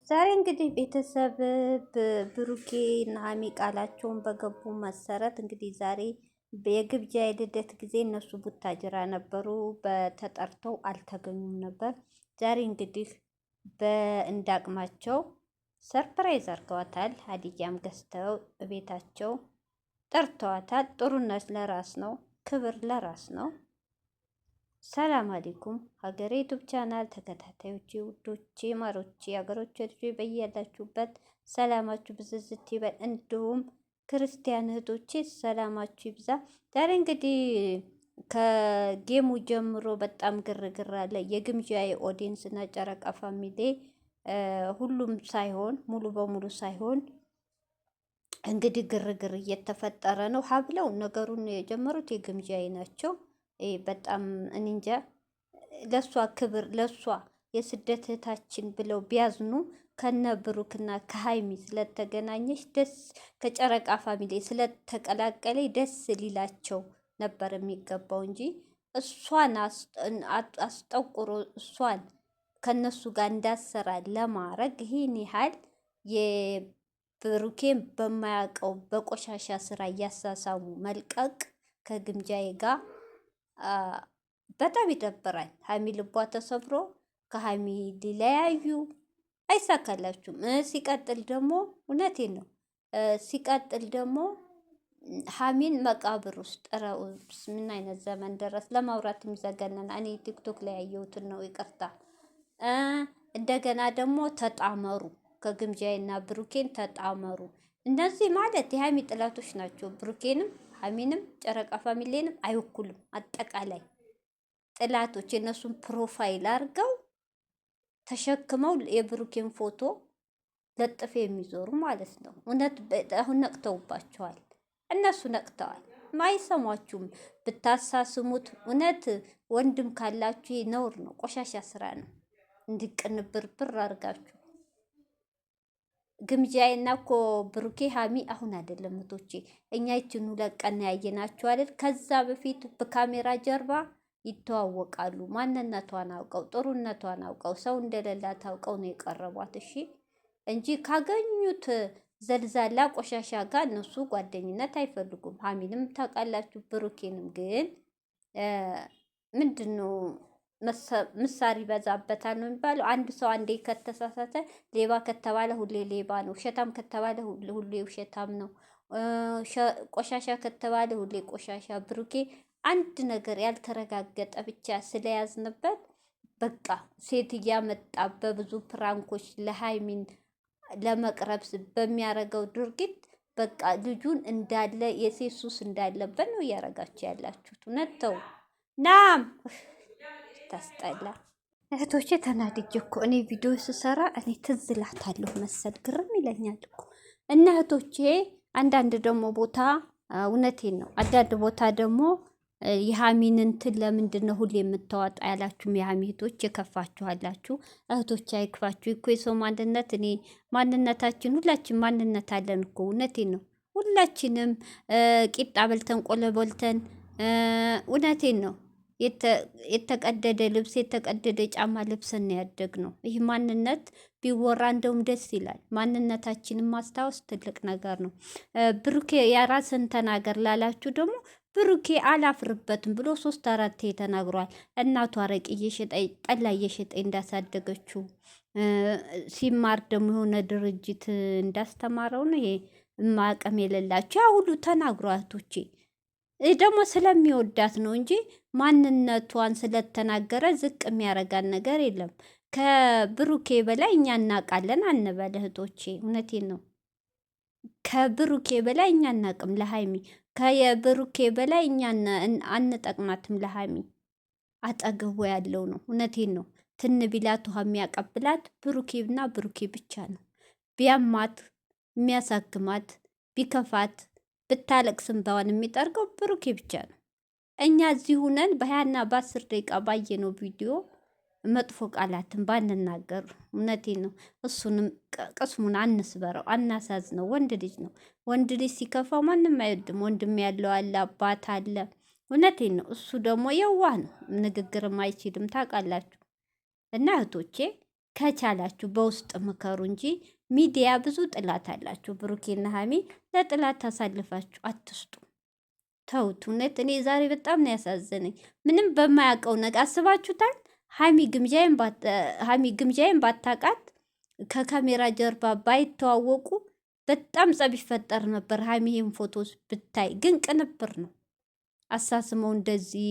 ዛሬ እንግዲህ ቤተሰብ ብሩኬ እና ሀሚ ቃላቸውን በገቡ መሰረት እንግዲህ ዛሬ የግብዣ የልደት ጊዜ እነሱ ቡታጅራ ነበሩ። በተጠርተው አልተገኙም ነበር። ዛሬ እንግዲህ በእንዳቅማቸው ሰርፕራይዝ አድርገዋታል። ሀዲያም ገዝተው ቤታቸው ጠርተዋታል። ጥሩነት ለራስ ነው፣ ክብር ለራስ ነው። ሰላም አለይኩም ሀገሬ ዩቱብ ቻናል ተከታታዮቼ ውዶቼ ማሮቼ ሀገሮቼ ልጆች በያላችሁበት ሰላማችሁ ብዝዝት ይበል። እንዲሁም ክርስቲያን እህቶቼ ሰላማችሁ ይብዛ። ዛሬ እንግዲህ ከጌሙ ጀምሮ በጣም ግርግር አለ። የግምጃ የኦዲየንስ እና ጨረቃ ፋሚሊ ሁሉም ሳይሆን ሙሉ በሙሉ ሳይሆን እንግዲህ ግርግር እየተፈጠረ ነው። ሀብለው ነገሩን የጀመሩት የግምጃዬ ናቸው። በጣም እንጃ ለሷ ክብር ለሷ የስደት እህታችን ብለው ቢያዝኑ ከነ ብሩክና ከሀይሚ ስለተገናኘች ደስ ከጨረቃ ፋሚሊ ስለተቀላቀለ ደስ ሊላቸው ነበር የሚገባው እንጂ እሷን አስጠቁሮ እሷን ከነሱ ጋር እንዳሰራ ለማድረግ ይህን ያህል የብሩኬን በማያውቀው በቆሻሻ ስራ እያሳሳሙ መልቀቅ ከግምጃዬ ጋር በጣም ይደብራል። ሀሚ ልቧ ተሰብሮ ከሀሚ ሊለያዩ አይሳካላችሁም። ሲቀጥል ደግሞ እውነቴን ነው። ሲቀጥል ደግሞ ሀሚን መቃብር ውስጥ ረውስ ምን አይነት ዘመን ደረስ? ለማውራት የሚዘገነን እኔ ቲክቶክ ላይ ያየሁትን ነው። ይቅርታ። እንደገና ደግሞ ተጣመሩ፣ ከግምጃዬና ብሩኬን ተጣመሩ። እነዚህ ማለት የሀሚ ጥላቶች ናቸው። ብሩኬንም ሀሚንም ጨረቃ ፋሚሊንም አይወኩልም። አጠቃላይ ጥላቶች የእነሱን ፕሮፋይል አድርገው ተሸክመው የብሩኬን ፎቶ ለጥፍ የሚዞሩ ማለት ነው። እውነት አሁን ነቅተውባቸዋል። እነሱ ነቅተዋል። አይሰሟችሁም ብታሳስሙት። እውነት ወንድም ካላችሁ ነውር ነው፣ ቆሻሻ ስራ ነው። እንዲቅንብርብር አድርጋችሁ ግምጃዬና እኮ ብሩኬ ሀሚ አሁን አይደለም እህቶቼ፣ እኛ ይችኑ ለቀን ያየናቸው አይደል? ከዛ በፊት በካሜራ ጀርባ ይተዋወቃሉ። ማንነቷን አውቀው ጥሩነቷን አውቀው ሰው እንደሌላት አውቀው ነው የቀረቧት። እሺ እንጂ ካገኙት ዘልዛላ ቆሻሻ ጋር እነሱ ጓደኝነት አይፈልጉም። ሀሚንም ታውቃላችሁ፣ ብሩኬንም ግን ምንድን ነው ምሳር ይበዛበታል ነው የሚባለው። አንድ ሰው አንዴ ከተሳሳተ ሌባ ከተባለ ሁሌ ሌባ ነው። ውሸታም ከተባለ ሁሌ ውሸታም ነው። ቆሻሻ ከተባለ ሁሌ ቆሻሻ። ብሩኬ አንድ ነገር ያልተረጋገጠ ብቻ ስለያዝንበት በቃ ሴት እያመጣ በብዙ ፕራንኮች ለሃይሚን ለመቅረብ በሚያረገው ድርጊት በቃ ልጁን እንዳለ የሴት ሱስ እንዳለበት ነው እያረጋችሁ ያላችሁት። እውነት ተው። ናም ታስጠላ። እህቶቼ ተናድጄ እኮ እኔ ቪዲዮ ስሰራ እኔ ትዝ እላታለሁ መሰል ግርም ይለኛል እኮ እና እህቶቼ አንዳንድ ደግሞ ቦታ እውነቴን ነው። አንዳንድ ቦታ ደግሞ የሀሚን እንትን ለምንድን ነው ሁሌ የምታወጣ ያላችሁም የሀሚ እህቶች የከፋችኋላችሁ። እህቶች አይክፋችሁ እኮ የሰው ማንነት እኔ ማንነታችን ሁላችን ማንነት አለን እኮ እውነቴን ነው። ሁላችንም ቂጣ በልተን ቆሎ በልተን እውነቴን ነው የተቀደደ ልብስ የተቀደደ ጫማ ልብስን ያደግ ነው። ይህ ማንነት ቢወራ እንደውም ደስ ይላል። ማንነታችንን ማስታወስ ትልቅ ነገር ነው። ብሩኬ የራስን ተናገር ላላችሁ ደግሞ ብሩኬ አላፍርበትም ብሎ 3-4 ተናግሯል። እናቱ አረቄ እየሸጠ ጠላ እየሸጠ እንዳሳደገችው ሲማር ደግሞ የሆነ ድርጅት እንዳስተማረው ነው። ይሄ ማቀም የሌላቸው ያ ሁሉ ተናግሯ እህቶቼ ደግሞ ስለሚወዳት ነው እንጂ ማንነቷን ስለተናገረ ዝቅ የሚያረጋን ነገር የለም። ከብሩኬ በላይ እኛ እናውቃለን አንበል እህቶቼ፣ እውነቴን ነው። ከብሩኬ በላይ እኛ እናቅም ለሃይሚ ከየብሩኬ በላይ እኛ አንጠቅማትም ለሃይሚ። አጠገቡ ያለው ነው። እውነቴን ነው። ትን ቢላት ውሃ የሚያቀብላት ብሩኬና ብሩኬ ብቻ ነው። ቢያማት የሚያሳክማት ቢከፋት ብታለቅስም በዋን የሚጠርገው ብሩኬ ብቻ ነው። እኛ እዚህ ሁነን በ20ና በ10 ደቂቃ ባየነው ቪዲዮ መጥፎ ቃላትን ባንናገር እውነቴን ነው። እሱንም ቅስሙን አንስበረው፣ አናሳዝነው። ወንድ ልጅ ነው። ወንድ ልጅ ሲከፋው ማንም አይወድም። ወንድም ያለው አለ፣ አባት አለ። እውነቴን ነው። እሱ ደግሞ የዋህ ነው። ንግግርም አይችልም ታውቃላችሁ። እና እህቶቼ ከቻላችሁ በውስጥ ምከሩ እንጂ ሚዲያ ብዙ ጥላት አላችሁ። ብሩኬና ሀሚ ለጥላት አሳልፋችሁ አትስጡ። ተውት። እውነት እኔ ዛሬ በጣም ነው ያሳዘነኝ። ምንም በማያውቀው ነገር አስባችሁታል። ሀሚ ግምጃዬን ባታቃት ከካሜራ ጀርባ ባይተዋወቁ በጣም ጸብ ይፈጠር ነበር። ሀሚ ይህን ፎቶስ ብታይ ግን ቅንብር ነው አሳስመው እንደዚህ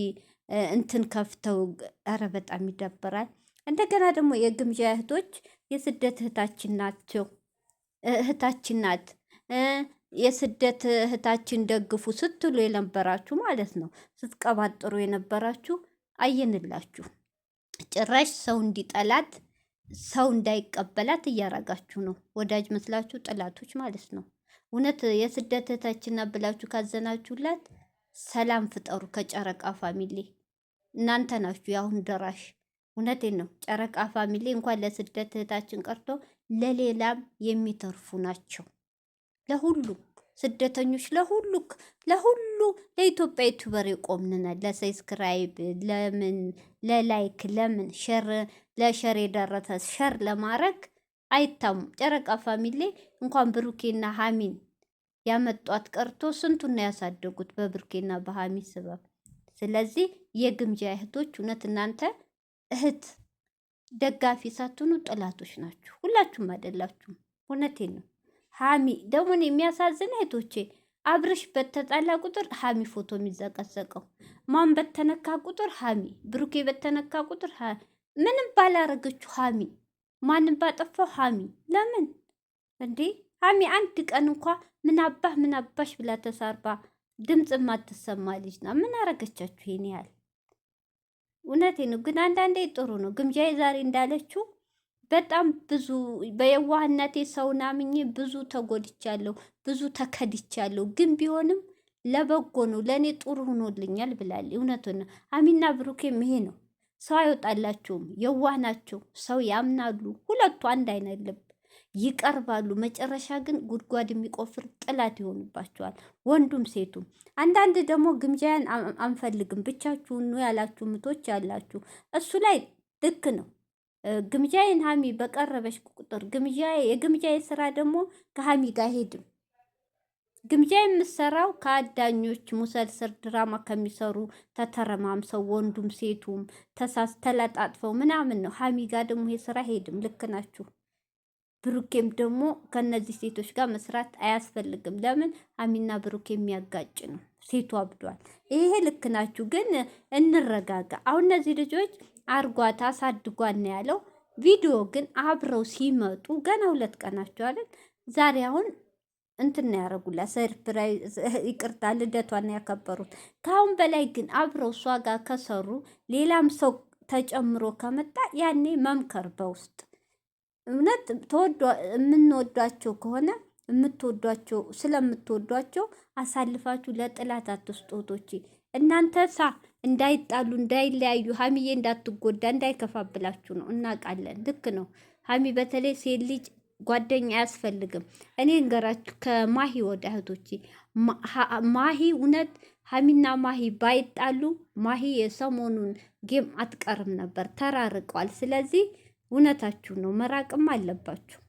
እንትን ከፍተው፣ ኧረ በጣም ይደብራል። እንደገና ደግሞ የግምጃ እህቶች የስደት እህታችን ናቸው፣ እህታችን ናት፣ የስደት እህታችን ደግፉ ስትሉ የነበራችሁ ማለት ነው፣ ስትቀባጥሩ የነበራችሁ አየንላችሁ። ጭራሽ ሰው እንዲጠላት ሰው እንዳይቀበላት እያረጋችሁ ነው። ወዳጅ መስላችሁ ጥላቶች ማለት ነው። እውነት የስደት እህታችን ናት ብላችሁ ካዘናችሁላት ሰላም ፍጠሩ ከጨረቃ ፋሚሊ። እናንተ ናችሁ የአሁን ደራሽ። እውነቴን ነው። ጨረቃ ፋሚሊ እንኳን ለስደት እህታችን ቀርቶ ለሌላም የሚተርፉ ናቸው። ለሁሉ ስደተኞች፣ ለሁሉ ለኢትዮጵያ ዩቱበር የቆምንናል። ለሰብስክራይብ ለምን ለላይክ ለምን ለሸር የደረሰ ሸር ለማድረግ አይታሙም። ጨረቃ ፋሚሊ እንኳን ብሩኬና ሀሚን ያመጧት ቀርቶ ስንቱን ያሳደጉት በብሩኬና በሀሚ ስበብ። ስለዚህ የግምጃ እህቶች እውነት እናንተ እህት ደጋፊ ሳትሆኑ ጠላቶች ናችሁ። ሁላችሁም አይደላችሁም። እውነቴን ነው። ሀሚ ደግሞ የሚያሳዝን እህቶቼ፣ አብርሽ በተጣላ ቁጥር ሀሚ ፎቶ የሚዘቀዘቀው፣ ማን በተነካ ቁጥር ሀሚ፣ ብሩኬ በተነካ ቁጥር ምንም ባላረገችው ሀሚ፣ ማንም ባጠፋው ሀሚ። ለምን እንዴ ሀሚ አንድ ቀን እንኳ ምን አባሽ ብላ ተሳርባ ድምፅ ማትሰማ ልጅ ና። ምን አረገቻችሁ ይሄን ያህል? እውነቴ ነው። ግን አንዳንዴ ጥሩ ነው። ግምጃዬ ዛሬ እንዳለችው በጣም ብዙ በየዋህነቴ ሰውን አምኜ ብዙ ተጎድቻለሁ፣ ብዙ ተከድቻለሁ። ግን ቢሆንም ለበጎ ነው፣ ለእኔ ጥሩ ሆኖልኛል ብላለች። እውነቱን ነው። ሀሚና ብሩኬም ይሄ ነው። ሰው አይወጣላቸውም፣ የዋህ ናቸው፣ ሰው ያምናሉ። ሁለቱ አንድ አይነት ልብ ይቀርባሉ። መጨረሻ ግን ጉድጓድ የሚቆፍር ጥላት ይሆኑባቸዋል፣ ወንዱም ሴቱም። አንዳንድ ደግሞ ግምጃያን አንፈልግም ብቻችሁን ነው ያላችሁ ምቶች ያላችሁ፣ እሱ ላይ ልክ ነው። ግምጃዬን ሀሚ በቀረበች ቁጥር የግምጃዬ ስራ ደግሞ ከሀሚ ጋር ሄድም። ግምጃ የምሰራው ከአዳኞች ሙሰልሰል ድራማ ከሚሰሩ ተተረማምሰው ወንዱም ሴቱም ተለጣጥፈው ምናምን ነው። ሀሚ ጋር ደግሞ የስራ ሄድም። ልክ ናችሁ። ብሩኬም ደግሞ ከነዚህ ሴቶች ጋር መስራት አያስፈልግም። ለምን ሀሚና ብሩኬ የሚያጋጭ ነው። ሴቱ አብዷል። ይሄ ልክ ናችሁ። ግን እንረጋጋ። አሁን እነዚህ ልጆች አርጓት አሳድጓን ነው ያለው። ቪዲዮ ግን አብረው ሲመጡ ገና 2 ቀናቸው አይደል? ዛሬ አሁን እንትን ያደረጉላት ሰርፕራይዝ፣ ይቅርታ ልደቷን ያከበሩት። ከአሁን በላይ ግን አብረው እሷ ጋር ከሰሩ ሌላም ሰው ተጨምሮ ከመጣ ያኔ መምከር በውስጥ እውነት የምንወዷቸው ከሆነ ስለምትወዷቸው አሳልፋችሁ ለጥላት አትስጦቶች። እናንተ እንዳይጣሉ እንዳይለያዩ፣ ሀሚዬ እንዳትጎዳ እንዳይከፋብላችሁ ነው። እናውቃለን። ልክ ነው። ሀሚ በተለይ ሴት ልጅ ጓደኛ አያስፈልግም። እኔ እንገራችሁ ከማሂ ወደ እህቶቼ ማሂ እውነት ሀሚና ማሂ ባይጣሉ ማሂ የሰሞኑን ጌም አትቀርም ነበር። ተራርቀዋል። ስለዚህ እውነታችሁ ነው፣ መራቅም አለባችሁ።